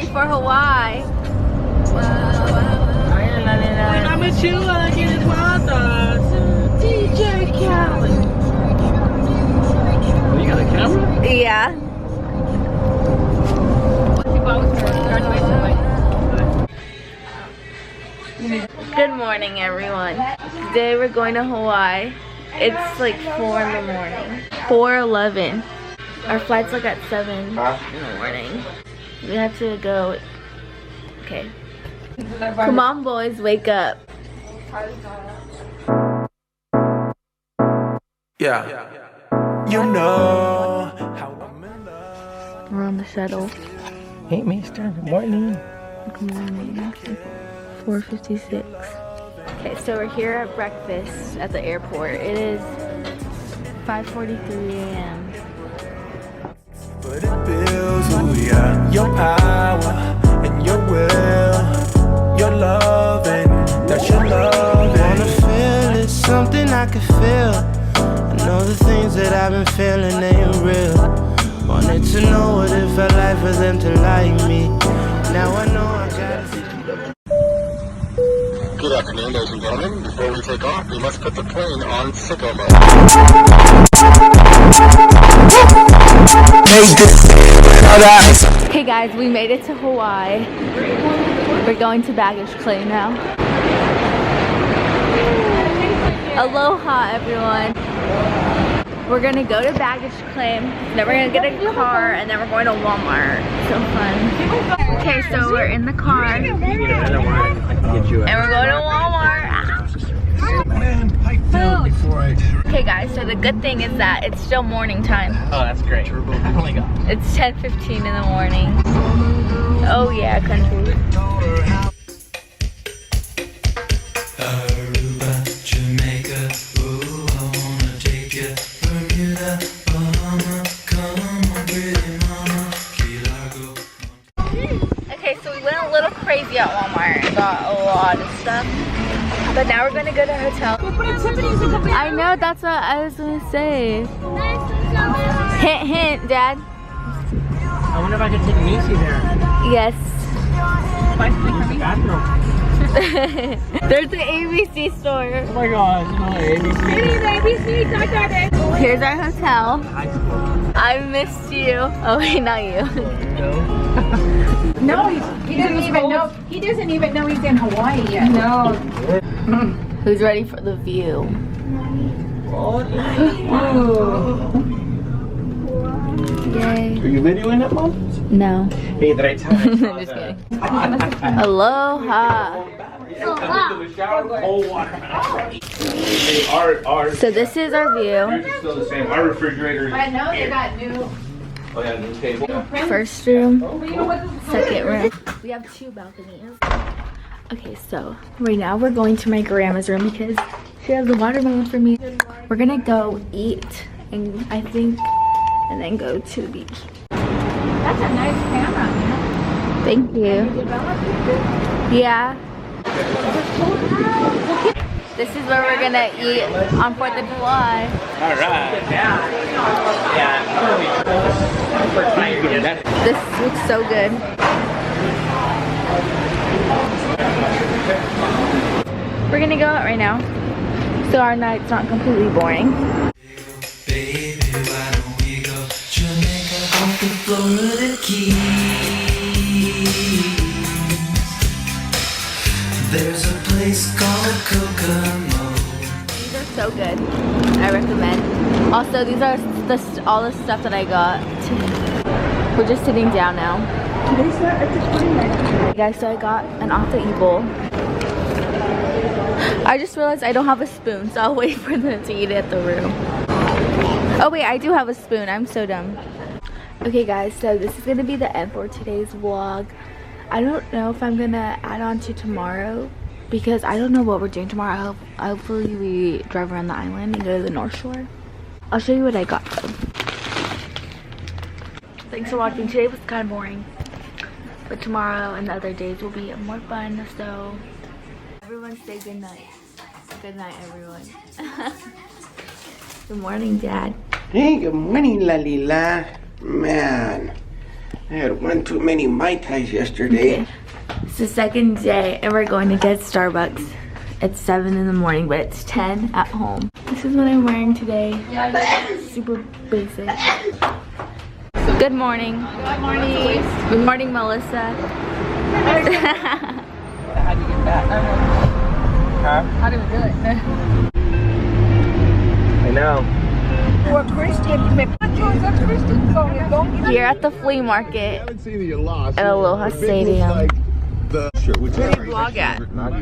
ready for Hawaii. DJ Khaled. You got a camera? Yeah. Good morning, everyone. Today we're going to Hawaii. It's like 4 in the morning. 4:11. Our flight's like at 7 in the morning. We have to go. Okay. Come on, boys, wake up. Yeah. You know how I'm in love. We're on the shuttle. Hey, mister. Good morning. Good morning. 4:56. Okay, so we're here at breakfast at the airport. It is 5:43 a.m. But it feels who we are. Your power and your will. Your love and that's your love. Wanna feel it, something I can feel. I know the things that I've been feeling ain't real. Wanted to know what it felt like for them to like me. Now I know I gotta. Good afternoon, ladies and gentlemen. Before we take off, we must put the plane on sicko mode. Hey guys, we made it to Hawaii. We're going to baggage claim now. Aloha, everyone. We're gonna go to baggage claim, then we're gonna get a car, and then we're going to Walmart. So fun. Okay, so we're in the car, and we're going to Walmart. Okay guys, so the good thing is that it's still morning time. Oh, that's great. Oh my god. It's 10:15 in the morning. Oh yeah, country. Aruba, Jamaica, ooh, I wanna take you. Bermuda, Bahama, come on, pretty mama, Key Largo. Okay, so we went a little crazy at Walmart and got a lot of stuff. But now we're gonna go to a hotel. I know, that's what I was gonna say. Hint, hint, Dad. I wonder if I could take Macy there. Yes. Use the bathroom. There's the ABC store. Oh my gosh, no, ABC. Here's our hotel. High school. I missed you. Oh wait, not you. No, he doesn't even know. He doesn't even know he's in Hawaii yet. No. Who's ready for the view? Yay. Are you videoing it, Mom? No. Hey, did I tell you? Just kidding. Aloha. Cold water. So this is our view. Yours is still the same. Our refrigerator I know they got new. Oh yeah, new table. First room, second room. We have 2 balconies. Okay, so right now we're going to my grandma's room because she has a watermelon for me. We're gonna go eat and and then go to the beach. That's a nice camera, man. Thank you. Yeah. This is where we're gonna eat on 4th of July. All right. Yeah. This looks so good. We're gonna go out right now, so our night's not completely boring. Baby, why don't we go Jamaica off the Florida Keys? There's a place called Kokomo. These are so good. I recommend. Also, these are all the stuff that I got. We're just sitting down now. Okay, guys, so I got an acai bowl. I just realized I don't have a spoon, so I'll wait for them to eat it at the room. Oh wait, I do have a spoon. I'm so dumb. Okay guys, so this is gonna be the end for today's vlog. I don't know if I'm gonna add on to tomorrow because I don't know what we're doing tomorrow. Hopefully we drive around the island and go to the North Shore. I'll show you what I got though. Thanks for watching. Today was kind of boring, but tomorrow and the other days will be more fun. So everyone say good night. Good night, everyone. Good morning, Dad. Hey, good morning, Lalila. Man, I had one too many Mai Tais yesterday. It's the second day and we're going to get Starbucks. It's 7 in the morning, but it's 10 at home. This is what I'm wearing today. Super basic. Good morning. Good morning. Good morning, Melissa. How do you get back? Huh? How do we do it? I know. Here at the flea market at Aloha Stadium. Where do you blog at? Where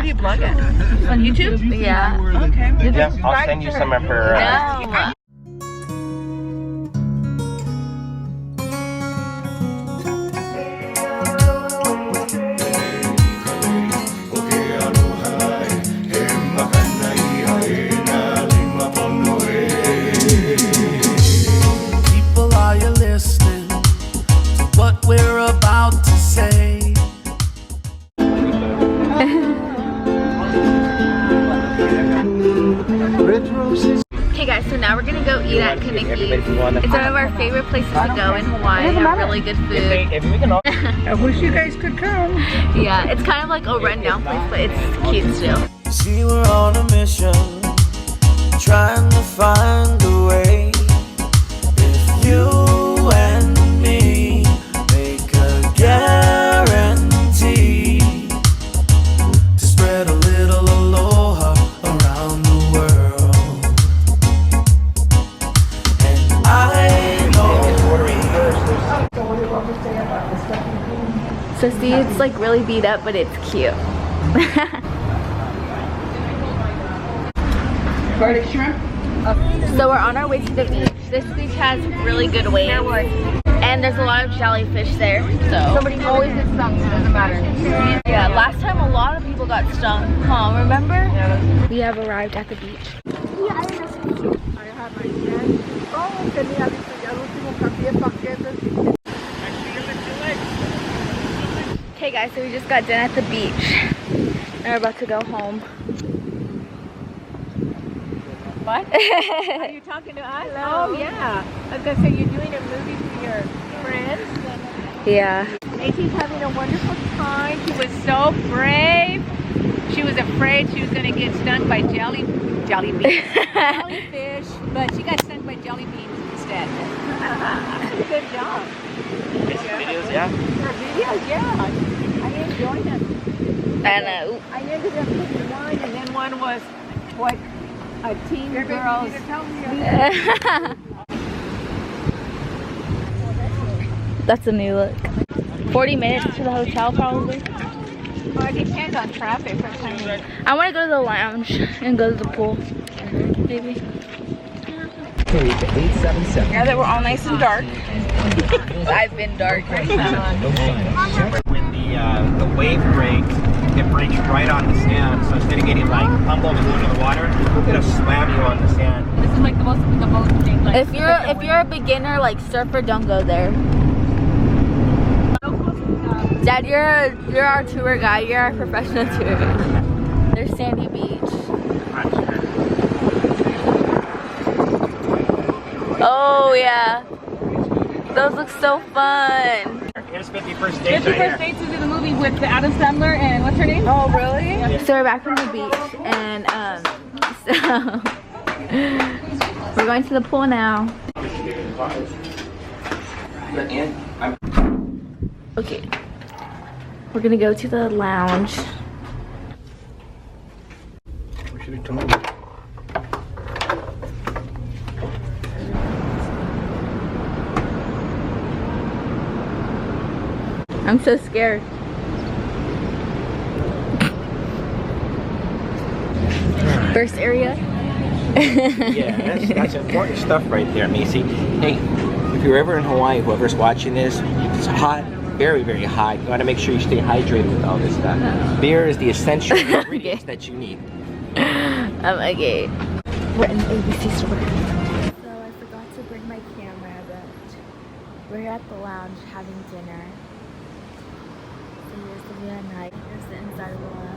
do you blog at? On YouTube? Yeah. Okay. Yeah, I'll send you some of her. No. People, are you listening to what we're about to say? Okay guys, so now we're gonna go eat at Kaneki's. It's one of our favorite places to go in Hawaii. They have really good food. I wish you guys could come. Yeah, it's kind of like a rundown place, but it's cute still. See, we're on a mission, trying to find a way. If you and me make a guarantee to spread a little aloha around the world, and I know So see, it's like really beat up, but it's cute. Garlic shrimp? So we're on our way to the beach. This beach has really good waves. And there's a lot of jellyfish there. So Somebody always gets stung, so it doesn't matter. yeah, last time a lot of people got stung. Huh, remember? We have arrived at the beach. Okay guys, so we just got done at the beach. Now we're about to go home. What? Are you talking to us? Oh, yeah. I was going to say, you're doing a movie for your friends. Yeah. Macy's having a wonderful time. She was so brave. She was afraid she was going to get stung by jellyfish, but she got stung by jelly beans instead. Good job. Videos, yeah. Videos, yeah. I enjoyed them. And I ended up picking one, and then one was what a teen girl's. that's a new look. 40 minutes to the hotel probably. Well, it depends on traffic. Sometimes. I want to go to the lounge and go to the pool. Maybe. Yeah, they were all nice and dark. I've been dark. When the wave breaks, it breaks right on the sand. So instead of getting like humbled and going to the water, it'll slam you on the sand. This is like the most thing. Like, If you're a beginner like surfer, don't go there. Dad, you're our tour guide. You're our professional tour guide. There's Sandy Beach. Oh yeah, those look so fun. Here's 51st Dates right 51st here. Dates is in the movie with Adam Sandler and what's her name? Oh, really? Yeah. So we're back from the beach and so we're going to the pool now. Okay, we're gonna go to the lounge. We should have told you. I'm so scared. First area. Yeah, that's important stuff right there, Macy. Hey, if you're ever in Hawaii, whoever's watching this, it's hot, very, very hot. You want to make sure you stay hydrated with all this stuff. Beer is the essential ingredients that you need. Okay. We're in the ABC store. So I forgot to bring my camera, but we're at the lounge having dinner. So here's the view at night. Here's the inside of the lounge.